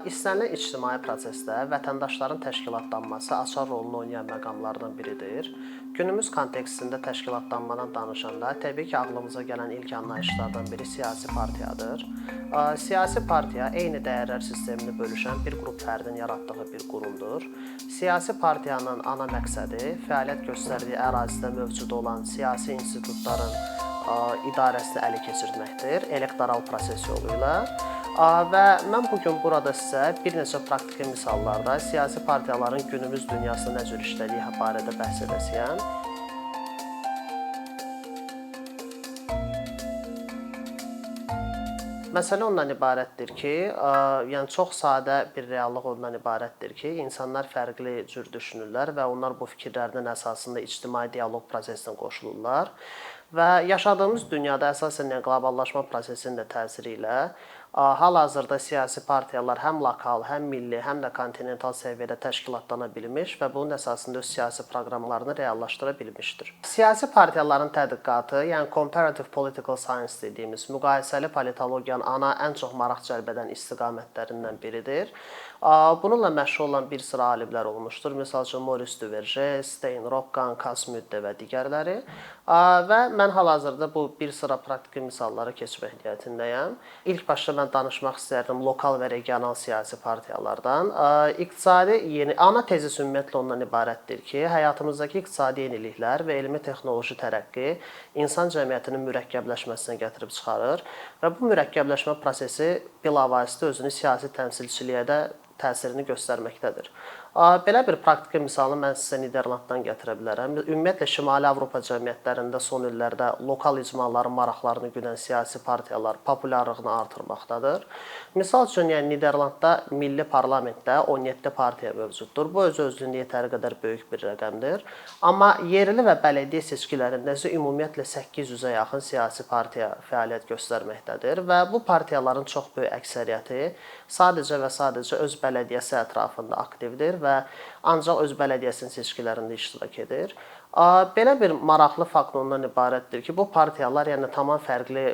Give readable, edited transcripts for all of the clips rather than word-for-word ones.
İstənilən ictimai prosesdə vətəndaşların təşkilatlanması açar rolunu oynayan məqamlardan biridir. Günümüz kontekstində təşkilatlanmadan danışanda təbii ki, ağlımıza gələn ilk anlayışlardan biri siyasi partiyadır. Siyasi partiya eyni dəyərlər sistemini bölüşən bir qrup fərdin yaratdığı bir qurumdur. Siyasi partiyanın ana məqsədi fəaliyyət göstərdiyi ərazidə mövcud olan siyasi institutların idarəsini ələ keçirməkdir, elektoral proses yolu ilə. Və mən bugün burada sizə bir neçə praktiki misallarda siyasi partiyaların günümüz dünyasında nə cür işlədiyi barədə bəhs edəcəyəm. Məsələ ondan ibarətdir ki, yəni çox sadə bir reallıq ondan ibarətdir ki, insanlar fərqli cür düşünürlər və onlar bu fikirlərinin əsasında ictimai dialoq prosesinə qoşulurlar. Və yaşadığımız dünyada əsasən qloballaşma prosesinin də təsiri ilə hal-hazırda siyasi partiyalar həm lokal, həm milli, həm də kontinental səviyyədə təşkilatlana bilmiş və bunun əsasında öz siyasi proqramlarını reallaşdıra bilmişdir. Siyasi partiyaların tədqiqatı, yəni comparative political science dediyimiz müqayisəli politologiyanın ana ən çox maraq cəlb edən istiqamətlərindən biridir. Bununla məşğul olan bir sıra alimlər olmuşdur. Məsəl üçün Maurice Duverger, Stein Rokkan, Kasmüdde və digərləri. Və mən hal-hazırda bu bir sıra praktiki misalları keçmək niyyətindəyəm. İlk başda mən danışmaq istərdim lokal və regional siyasi partiyalardan. Ana tezis ümumiyyətlə ondan ibarətdir ki, həyatımızdakı iqtisadi yeniliklər və elmi texnoloji tərəqqi insan cəmiyyətinin mürəkkəbləşməsinə gətirib çıxarır və bu mürəkkəbləşmə prosesi bilavasitə özünü siyasi təmsilçiliyə də təsirini göstərməkdədir. Belə bir praktiki misalı mən sizə Niderlanddan gətirə bilərəm. Ümumiyyətlə, Şimali Avropa cəmiyyətlərində son illərdə lokal icmaların maraqlarını güdən siyasi partiyalar populyarlığını artırmaqdadır. Misal üçün, yəni Niderlandda milli parlamentdə 17 partiya mövcuddur. Bu öz-özlüyündə yetəri qədər böyük bir rəqəmdir. Amma yerli və bələdiyyə seçkilərində isə ümumiyyətlə 800-ə yaxın siyasi partiya fəaliyyət göstərməkdədir və bu partiyaların çox böyük əksəriyyəti sadəcə və sadəcə öz bələdiyyəsi ətrafında aktivdir və ancaq öz bələdiyyəsinin seçkilərində iştirak edir. Belə bir maraqlı fakt ondan ibarətdir ki, bu partiyalar yəni tamam fərqli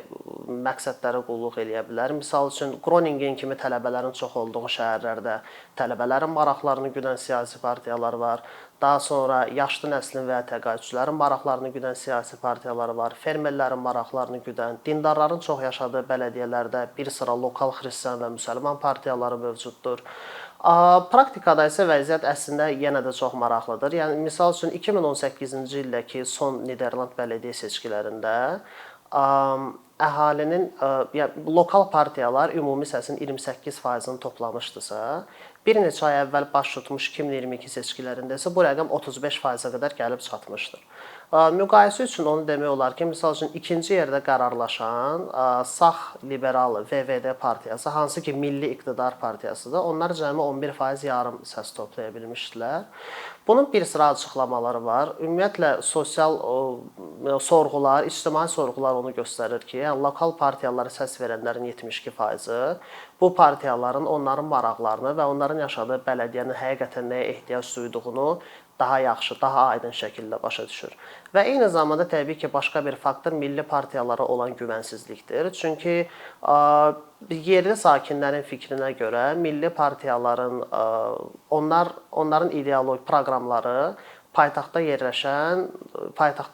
məqsədlərə qulluq eləyə bilər. Misal üçün, Groningen kimi tələbələrin çox olduğu şəhərlərdə tələbələrin maraqlarını güdən siyasi partiyalar var. Daha sonra yaşlı nəslin və təqaüdçülərin maraqlarını güdən siyasi partiyalar var. Fermerlərin maraqlarını güdən, dindarların çox yaşadığı bələdiyyələrdə bir sıra lokal xristian və müsəlman partiyaları mövcuddur. Praktikada isə vəziyyət əslində yenə də çox maraqlıdır. Yəni, misal üçün, 2018-ci ildəki son Niderland bələdiyyə seçkilərində əhalinin, lokal partiyalar ümumi səsin 28%-ni toplamışdısa, bir neçə ay əvvəl baş tutmuş 2022 seçkilərində isə bu rəqəm 35%-ə qədər gəlib çatmışdır. Müqayisə üçün onu demək olar ki, misal üçün, ikinci yerdə qərarlaşan sağ liberal VVD partiyası, hansı ki, Milli İqtidar Partiyasıdır, onlar cəmi 11% yarım səs toplaya bilmişdilər. Bunun bir sıra açıqlamaları var. Ümumiyyətlə, sosial sorğular, ictimai sorğular onu göstərir ki, yəni, lokal partiyalara səs verənlərin 72%-i bu partiyaların onların maraqlarını və onların yaşadığı bələdiyyənin həqiqətən nəyə ehtiyac duyduğunu daha yaxşı, daha aydın şəkildə başa düşür. Və eyni zamanda təbii ki, başqa bir faktor milli partiyalara olan güvənsizlikdir. Çünki yerli sakinlərin fikrinə görə milli partiyaların, onların ideoloji proqramları paytaxtda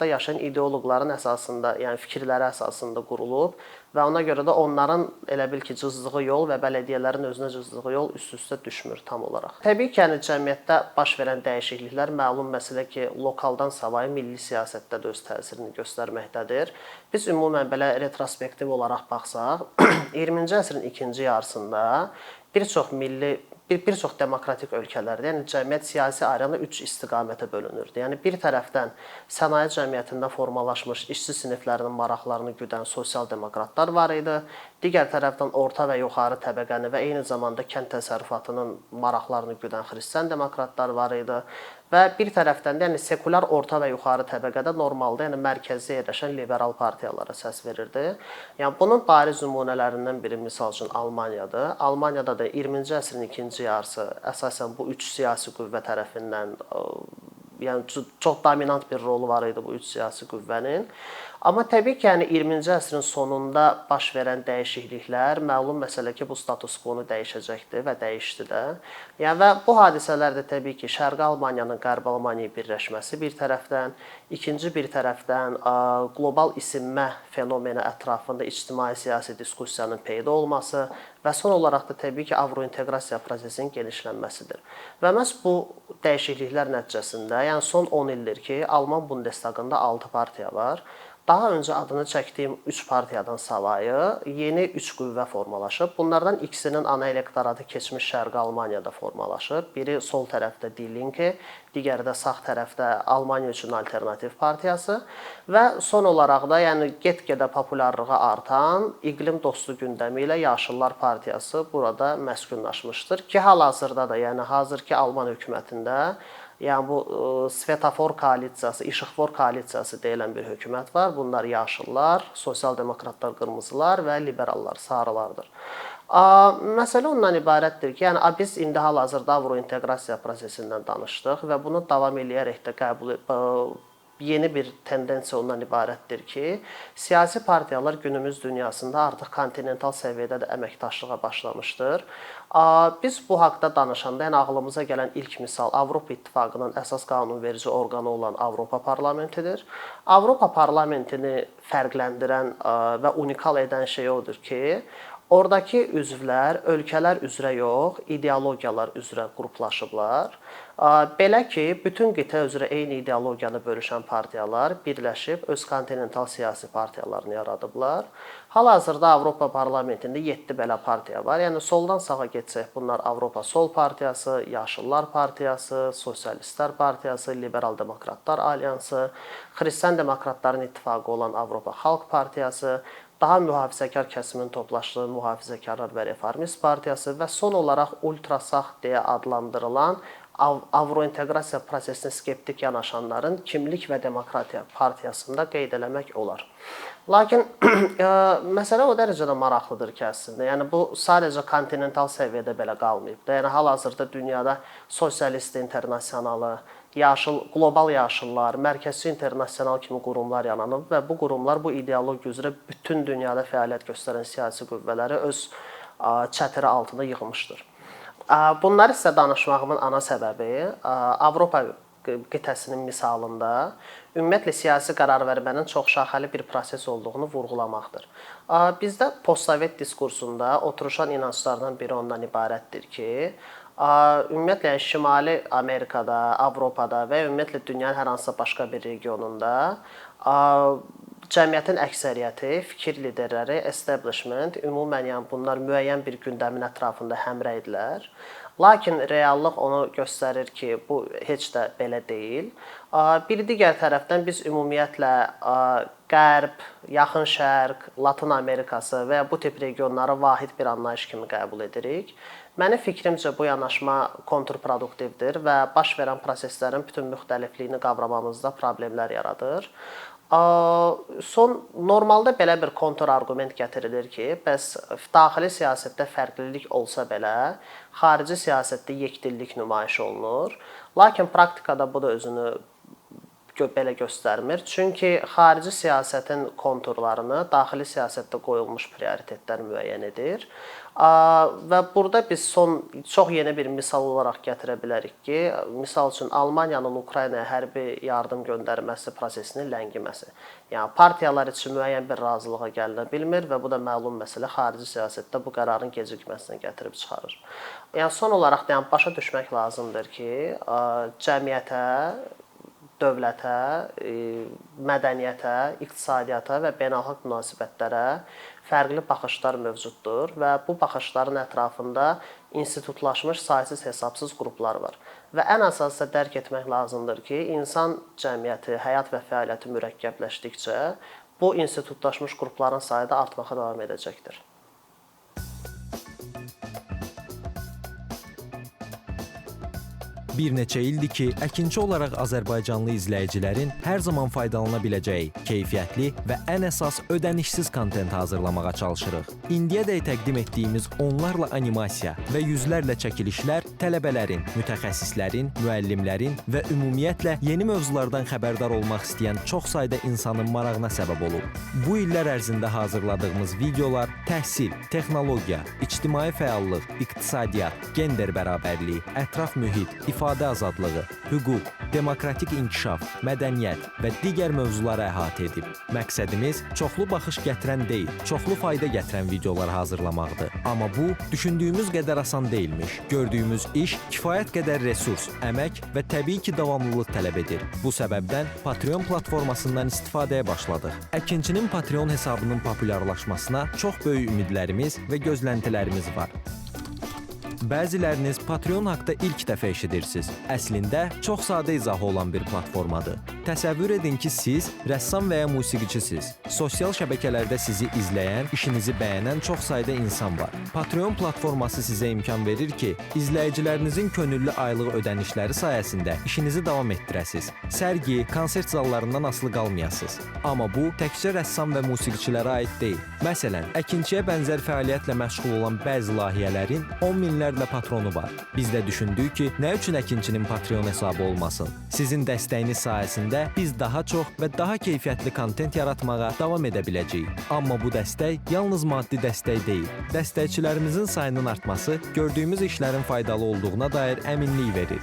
yaşayan ideoloqların əsasında, yəni fikirləri əsasında qurulub və ona görə də onların elə bil ki, cızdığı yol və bələdiyyələrin özünə cızdığı yol üst-üstə düşmür tam olaraq. Təbii ki, yəni cəmiyyətdə baş verən dəyişikliklər məlum məsələ ki, lokaldan savayı milli siyasətdə də öz təsirini göstərməkdədir. Biz ümumən belə retrospektiv olaraq baxsaq, 20-ci əsrin ikinci yarısında bir çox demokratik ölkələrdə, yəni cəmiyyət siyasi arena 3 istiqamətə bölünürdü. Yəni bir tərəfdən sənaye cəmiyyətində formalaşmış işçi siniflərinin maraqlarını güdən sosial demokratlar var idi. Digər tərəfdən orta və yuxarı təbəqəni və eyni zamanda kənd təsərrüfatının maraqlarını güdən xristian demokratlar var idi. Və bir tərəfdən də yəni sekulyar orta və yuxarı təbəqədə normalda, yəni mərkəzdə yerləşən liberal partiyalara səs verirdi. Yəni bunun bariz nümunələrindən biri misal üçün Almaniyadır. Almaniyada da 20-ci əsrin ikinci yarısı əsasən bu üç siyasi qüvvə tərəfindən yəni çox dominant bir rolu var idi bu üç siyasi qüvvənin. Amma təbii ki, yəni 20-ci əsrin sonunda baş verən dəyişikliklər məlum məsələ ki, bu status quo-nu dəyişəcəkdir və dəyişdi də. Yəni və bu hadisələr də təbii ki, Şərqi Almaniyanın Qərbi Almaniyaya birləşməsi bir tərəfdən, ikinci bir tərəfdən qlobal isinmə fenomeni ətrafında ictimai-siyasi diskussiyanın peyda olması və son olaraq da təbii ki, avrointeqrasiya prosesinin genişlənməsidir. Və məhz bu dəyişikliklər nəticəsində, yəni son 10 ildir ki, Alman Bundestagında 6 partiya var. Daha öncə adını çəkdiyim 3 partiyadan savayı yeni 3 qüvvə formalaşıb. Bunlardan ikisinin ana elektoratı keçmiş Şərqi Almaniyada formalaşıb. Biri sol tərəfdə Die Linke, digəri də sağ tərəfdə Almaniya üçün Alternativ partiyası və son olaraq da yəni get-gedə populyarlığı artan iqlim dostu gündəmi ilə Yaşıllar partiyası burada məskunlaşmışdır ki, hal-hazırda da, yəni hazırki Alman hökumətində yəni bu svetofor koalisiyası, işıqfor koalisiyası deyilən bir hökumət var. Bunlar yaşıllar, sosial demokratlar, qırmızılar və liberallar, sarılardır. Məsələ ondan ibarətdir ki, yəni biz indi hal-hazırda avrointeqrasiya prosesindən danışdıq və bunu davam eləyərək də yeni bir tendensiya ondan ibarətdir ki, siyasi partiyalar günümüz dünyasında artıq kontinental səviyyədə də əməkdaşlığa başlamışdır. Biz bu haqda danışanda, yəni ağlımıza gələn ilk misal Avropa İttifaqının əsas qanunverici orqanı olan Avropa Parlamentidir. Avropa Parlamentini fərqləndirən və unikal edən şey odur ki, oradakı üzvlər ölkələr üzrə yox, ideologiyalar üzrə qruplaşıblar. Belə ki, bütün qitə üzrə eyni ideologiyanı bölüşən partiyalar birləşib öz kontinental siyasi partiyalarını yaradıblar. Hal-hazırda Avropa Parlamentində 7 belə partiya var. Yəni soldan sağa getsək, bunlar Avropa Sol Partiyası, Yaşıllar Partiyası, Sosialistlər Partiyası, Liberal Demokratlar Alyansı, Xristian Demokratların ittifaqı olan Avropa Xalq Partiyası, daha mühafizəkar kəsimin toplaşdığı Mühafizəkarlar və Reformist Partiyası və son olaraq ultrasağ deyə adlandırılan avrointeqrasiya prosesinə skeptik yanaşanların Kimlik və Demokratiya partiyasında qeyd eləmək olar. Lakin məsələ o dərəcədə maraqlıdır ki, əslində. Yəni bu sadəcə kontinental səviyyədə belə qalmayıb. Yəni hal-hazırda dünyada Sosialist İnternasionalı, qlobal yaşıllar, Mərkəzi İnternasional kimi qurumlar yaranıb və bu qurumlar bu ideologiya üzrə bütün dünyada fəaliyyət göstərən siyasi qüvvələri öz çətiri altında yığmışdır. Bunları sizə danışmağımın ana səbəbi Avropa qitəsinin misalında ümumiyyətlə siyasi qərar vermənin çoxşaxəli bir proses olduğunu vurğulamaqdır. Bizdə postsovet diskursunda oturuşan inanclardan biri ondan ibarətdir ki, ümumiyyətlə Şimali Amerikada, Avropada və ümumiyyətlə dünyanın hər hansısa başqa bir regionunda cəmiyyətin əksəriyyəti, fikir liderləri, establishment, ümumən yəni bunlar müəyyən bir gündəmin ətrafında həmrəydilər. Lakin reallıq onu göstərir ki, bu heç də belə deyil. Bir digər tərəfdən biz ümumiyyətlə Qərb, Yaxın Şərq, Latın Amerikası və bu tip regionları vahid bir anlayış kimi qəbul edirik. Mənim fikrimcə bu yanaşma kontrproduktivdir və baş verən proseslərin bütün müxtəlifliyini qavramamızda problemlər yaradır. Normalda belə bir kontrargument gətirilir ki, bəs daxili siyasətdə fərqlilik olsa belə, xarici siyasətdə yekdillik nümayiş olunur. Lakin praktikada bu da özünü belə göstərmir. Çünki xarici siyasətin konturlarını daxili siyasətdə qoyulmuş prioritetlər müəyyən edir. Və burada biz çox yeni bir misal olaraq gətirə bilərik ki, misal üçün Almaniyanın Ukraynaya hərbi yardım göndərməsi prosesinin ləngiməsi. Yəni partiyalar üçün müəyyən bir razılığa gəlinə bilmir və bu da məlum məsələ xarici siyasətdə bu qərarın gecikməsinə gətirib çıxarır. Yəni son olaraq başa düşmək lazımdır ki, cəmiyyətə, dövlətə, mədəniyyətə, iqtisadiyyata və beynəlxalq münasibətlərə fərqli baxışlar mövcuddur və bu baxışların ətrafında institutlaşmış saysız hesabsız qruplar var. Və ən əsası dərk etmək lazımdır ki, insan cəmiyyəti, həyat və fəaliyyəti mürəkkəbləşdikcə bu institutlaşmış qrupların sayı da artmağa davam edəcəkdir. Bir neçə ildir ki, əkinçi olaraq Azərbaycanlı izləyicilərin hər zaman faydalana biləcəyi, keyfiyyətli və ən əsas ödənişsiz kontent hazırlamağa çalışırıq. İndiyədək təqdim etdiyimiz onlarla animasiya və yüzlərlə çəkilişlər tələbələrin, mütəxəssislərin, müəllimlərin və ümumiyyətlə yeni mövzulardan xəbərdar olmaq istəyən çox sayda insanın marağına səbəb olub. Bu illər ərzində hazırladığımız videolar təhsil, texnologiya, ictimai fəallıq, iqtisadiyyat, gender bərabərliyi, ətraf mühit, ifadə azadlığı, hüquq, demokratik inkişaf, mədəniyyət və digər mövzuları əhatə edib. Məqsədimiz çoxlu baxış gətirən deyil, çoxlu fayda gətirən videolar hazırlamaqdır. Amma bu, düşündüyümüz qədər asan deyilmiş. Gördüyümüz iş kifayət qədər resurs, əmək və təbii ki, davamlılıq tələb edir. Bu səbəbdən Patreon platformasından istifadəyə başladıq. Əkinçinin Patreon hesabının populyarlaşmasına çox böyük ümidlərimiz və gözləntilərimiz var. Bəziləriniz Patreon haqda ilk dəfə eşidirsiniz. Əslində, çox sadə izahı olan bir platformadır. Təsəvvür edin ki, siz rəssam və ya musiqiçisiniz. Sosial şəbəkələrdə sizi izləyən, işinizi bəyənən çox sayda insan var. Patreon platforması sizə imkan verir ki, izləyicilərinizin könüllü aylıq ödənişləri sayəsində işinizi davam etdirəsiniz. Sərgi, konsert zallarından asılı qalmayasınız. Amma bu, təkcə rəssam və musiqiçilərə aid deyil. Məsələn, əkinçiyə bənzər fəaliyyətlə məşğul olan bəzi layihələrin 10 minlərlə patronu var. Biz də düşündük ki, nə üçün əkinçinin Patreon hesabı olmasın? Sizin dəstəyiniz sayəsində biz daha çox və daha keyfiyyətli kontent yaratmağa davam edə biləcəyik. Amma bu dəstək yalnız maddi dəstək deyil. Dəstəkçilərimizin sayının artması gördüyümüz işlərin faydalı olduğuna dair əminlik verir.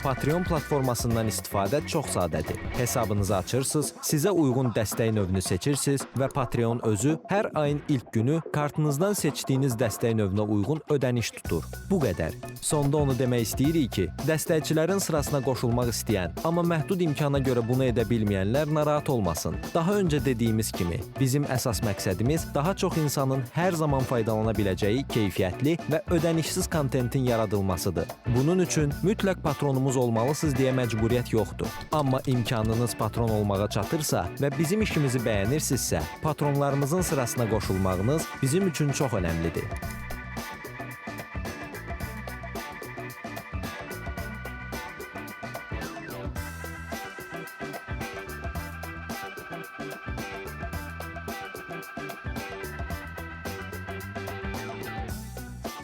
Patreon platformasından istifadə çox sadədir. Hesabınızı açırsınız, sizə uyğun dəstək növünü seçirsiniz və Patreon özü hər ayın ilk günü kartınızdan seçdiyiniz dəstək növünə uyğun ödəniş tutur. Bu qədər. Sonda onu demək istəyirik ki, dəstəkçilərin sırasına qoşulmaq istəyən, amma məhdud imkana görə bunu edə bilməyənlər narahat olmasın. Daha öncə dediyimiz kimi, bizim əsas məqsədimiz daha çox insanın hər zaman faydalana biləcəyi keyfiyyətli və ödənişsiz kontentin yaradılmasıdır. Bunun üçün mütləq patronumuz olmalısınız deyə məcburiyyət yoxdur. Amma imkanınız patron olmağa çatırsa və bizim işimizi bəyənirsinizsə, patronlarımızın sırasına qoşulmağınız bizim üçün çox önəmlidir.